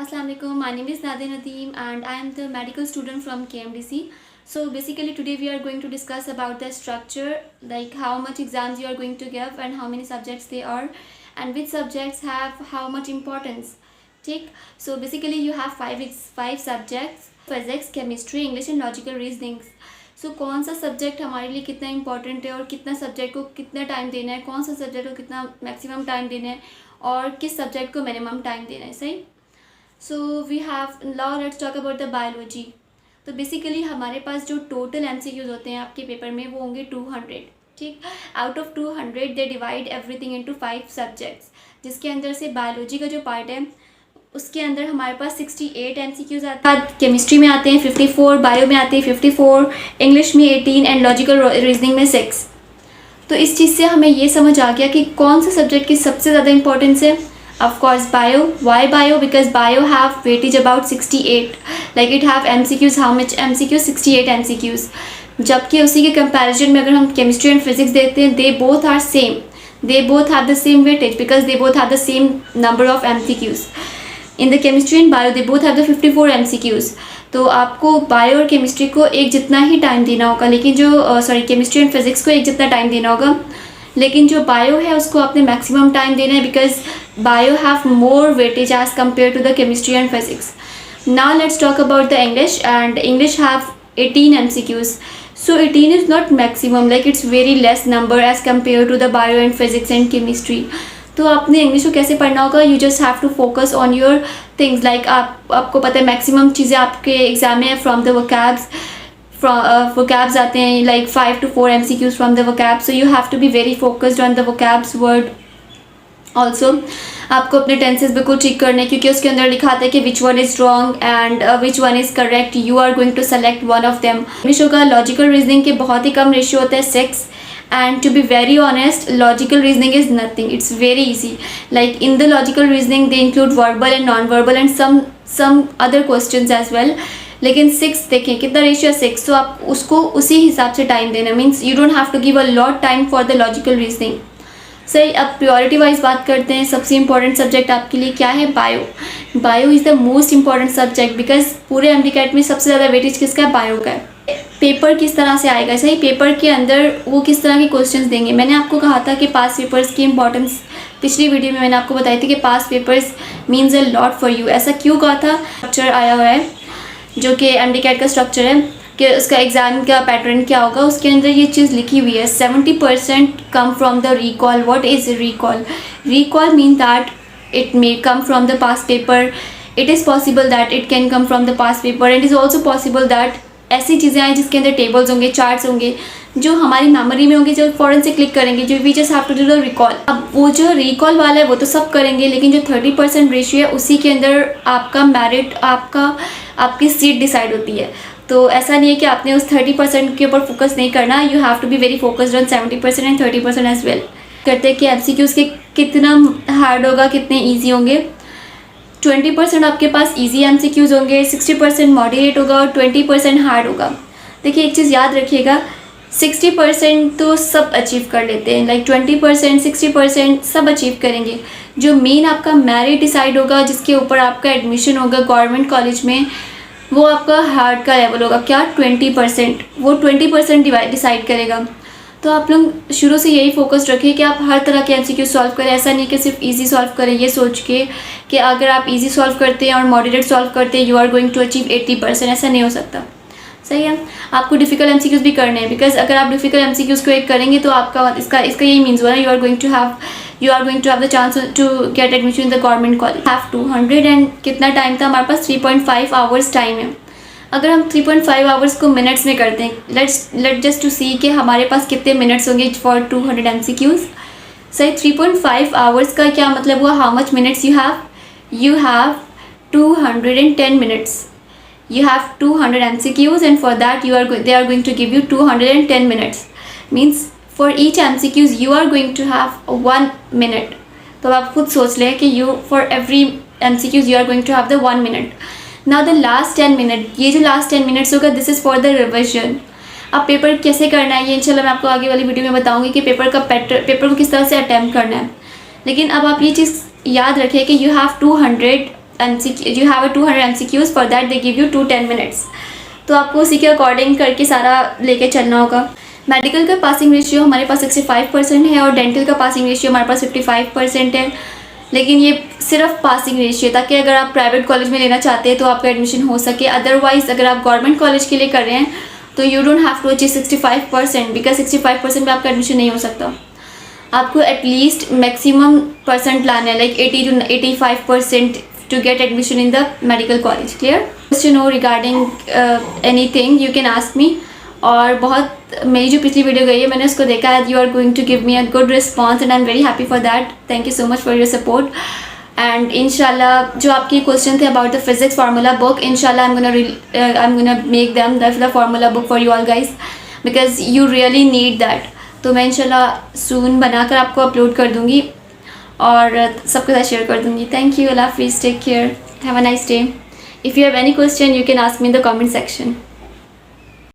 Assalamualaikum. My name is Nadia Nadeem and I am the medical student from KMDC. So basically today we are going to discuss about the structure, like how much exams you are going to give and how many subjects they are and which subjects have how much importance. ठीक. So basically you have five subjects: physics, chemistry, English and logical reasoning. सो कौन सा subject हमारे लिए कितना important है और कितना subject को कितना टाइम देना है, कौन सा सब्जेक्ट को कितना मैक्सिमम टाइम देना है और किस सब्जेक्ट को मिनिमम टाइम देना है, सही. So we have now let's talk about the biology. तो बेसिकली हमारे पास जो टोटल एमसीक्यूज होते हैं आपके पेपर में वो होंगे 200. ठीक. Out of 200 they divide everything into 5 subjects, जिसके अंदर से बायोलॉजी का जो पार्ट है उसके अंदर हमारे पास 68 एमसीक्यूज आते हैं. केमिस्ट्री में आते हैं 54, बायो में आते हैं 54, इंग्लिश में 18 एंड लॉजिकल रीजनिंग में 6. तो इस चीज़ से हमें ये समझ आ गया कि कौन से सब्जेक्ट की सबसे ज़्यादा इंपॉर्टेंस है. Of course bio. Why bio? Because bio have weightage about 68. Like it have MCQs. How much MCQs? 68 MCQs. जबकि उसी के कंपैरिजन में अगर हम केमिस्ट्री एंड फिजिक्स देखते हैं, they both are same. They both have the same weightage because they both have the same number of MCQs. In the chemistry and bio, they both have the 54 MCQs. तो आपको bio और chemistry को एक जितना ही time देना होगा, लेकिन जो केमिस्ट्री एंड फिजिक्स को एक जितना टाइम देना होगा, लेकिन जो बायो है उसको आपने मैक्सिमम टाइम देना है because bio have more weightage as compare to the chemistry and physics. Now let's talk about the English. And English have 18 MCQs. So 18 is not maximum, like it's very less number as compare to the bio and physics and chemistry. तो आपने English को कैसे पढ़ना होगा? You just have to focus on your things. Like आपको पता है maximum चीज़ें आपके एग्जाम में फ्रॉम द वोकैब्स. vocabs आते हैं like 5 to 4 MCQs from the vocab, so you have to be very focused on the vocabs word. Also आपको अपने टेंसेस बिल्कुल ठीक करने, क्योंकि उसके अंदर लिखा आता है कि which one is wrong and which one is correct. You are going to select one of them. English का लॉजिकल रीजनिंग के बहुत ही कम रेशियो होता है 6. And to be very honest, logical reasoning is nothing. It's very easy. Like in the logical reasoning, they include verbal and non-verbal and some other questions as well. लेकिन 6 देखें कितना ratio 6, तो आप उसको उसी हिसाब से टाइम देना. Means you don't have to give a lot time for the logical reasoning. सही. अब प्योरिटी वाइज बात करते हैं. सबसे इंपॉर्टेंट सब्जेक्ट आपके लिए क्या है? Bio. Bio is the most important subject because पूरे MCAT में सबसे ज़्यादा वेटेज किसका है? बायो का है. पेपर किस तरह से आएगा? सही. पेपर के अंदर वो किस तरह के क्वेश्चंस देंगे? मैंने आपको कहा था कि पास पेपर्स की इंपॉर्टेंस पिछली वीडियो में मैंने आपको बताई थी कि past papers means a lot for you. ऐसा क्यों कहा था? स्ट्रक्चर आया हुआ है जो कि MCAT का स्ट्रक्चर है कि उसका एग्ज़ाम का पैटर्न क्या होगा. उसके अंदर ये चीज़ लिखी हुई है 70% come from the recall. What is recall? Recall mean that it may come from the past paper. It is possible that it can come from the past paper and is also possible that ऐसी चीज़ें आएँ जिसके अंदर tables होंगे, charts होंगे जो हमारी memory में होंगे, जो फ़ौरन से क्लिक करेंगे, जो we just have to do the recall. अब वो जो रिकॉल वाला है वो तो सब करेंगे, लेकिन जो 30% रेशियो है उसी के अंदर आपका मेरिट, आपकी सीट डिसाइड होती है. तो ऐसा नहीं है कि आपने उस 30% के ऊपर फोकस नहीं करना. You have to be very focused on 70% and 30% as well. करते हैं कि MCQs के कितना हार्ड होगा, कितने ईजी होंगे. 20% आपके पास ईजी MCQs होंगे, 60% मॉडरेट होगा और 20% हार्ड होगा. देखिए एक चीज़ याद रखिएगा, 60% तो सब अचीव कर लेते हैं, लाइक 20% 60% सब अचीव करेंगे. जो मेन आपका मेरिट डिसाइड होगा, जिसके ऊपर आपका एडमिशन होगा गवर्नमेंट कॉलेज में, वो आपका हार्ड का लेवल होगा. क्या? 20%. वो 20% डिसाइड करेगा. तो आप लोग शुरू से यही फोकस रखें कि आप हर तरह के MCQ सॉल्व करें. ऐसा नहीं कि सिर्फ इजी सॉल्व करें ये सोच के कि अगर आप इजी सॉल्व करते हैं और मॉडरेट सॉल्व करते हैं you are going to achieve 80%. ऐसा नहीं हो सकता. सही है. आपको डिफ़िकल्ट MCQs भी करने हैं बिकॉज अगर आप डिफ़िकल्ट MCQs को एक करेंगे तो आपका इसका यही मीन्स हुआ ना, you are going to have the chance to get admission in the government college. Have 200 and कितना टाइम था हमारे पास? 3.5 आवर्स टाइम है. अगर हम 3.5 आवर्स को मिनट्स में करते हैं, लेट जस्ट टू सी कि हमारे पास कितने मिनट्स होंगे फॉर 200 MCQs. सही. 3.5 आवर्स का क्या मतलब हुआ? How much minutes you have? You have 210 minutes. You have 200 MCQs and for that they are going to give you 210 minutes. Means for each MCQs you are going to have 1 minute. तो आप खुद सोच लें कि for every MCQs you are going to have the 1 minute. Now the last 10 minutes, ये जो last 10 minutes होगा this is for the revision. अब पेपर कैसे करना है ये इंशाल्लाह मैं आपको आगे वाली वीडियो में बताऊंगी कि पेपर को किस तरह से अटैम्प्ट करना है. लेकिन अब आप ये चीज़ याद रखें कि you have 200 you have a 200 MCQs. For that they give you 10 minutes. तो आपको उसी के अकॉर्डिंग करके सारा लेके चलना होगा. मेडिकल का पासिंग रेशियो हमारे पास 65% है और डेंटल का पासिंग रेशियो हमारे पास 55% है. लेकिन ये सिर्फ पासिंग रेशियो, ताकि अगर आप प्राइवेट कॉलेज में लेना चाहते हैं तो आपका एडमिशन हो सके. अदरवाइज़ अगर आप गवर्नमेंट कॉलेज के लिए कर रहे हैं तो you don't have to achieve 65%, because 65% में आपका एडमिशन नहीं हो सकता. आपको एटलीस्ट मैक्सिमम परसेंट लाना है, like 80 to 85% to get admission in the medical college. Clear? Question know regarding anything you can ask me. और बहुत मेरी जो पिछली वीडियो गई है मैंने उसको देखा है. You are going to give me a good response and I am very happy for that. Thank you so much for your support. And इंशाल्लाह जो आपके क्वेश्चन थे about the physics formula book, इंशाल्लाह I am gonna make them the formula book for you all guys, because you really need that. तो मैं इंशाल्लाह सून बनाकर आपको अपलोड कर दूँगी और सबके साथ शेयर कर दूँगी. Thank you. अल्लाह हाफिज़. Take care. Have a nice day. If you have any question you can ask me in the comment section.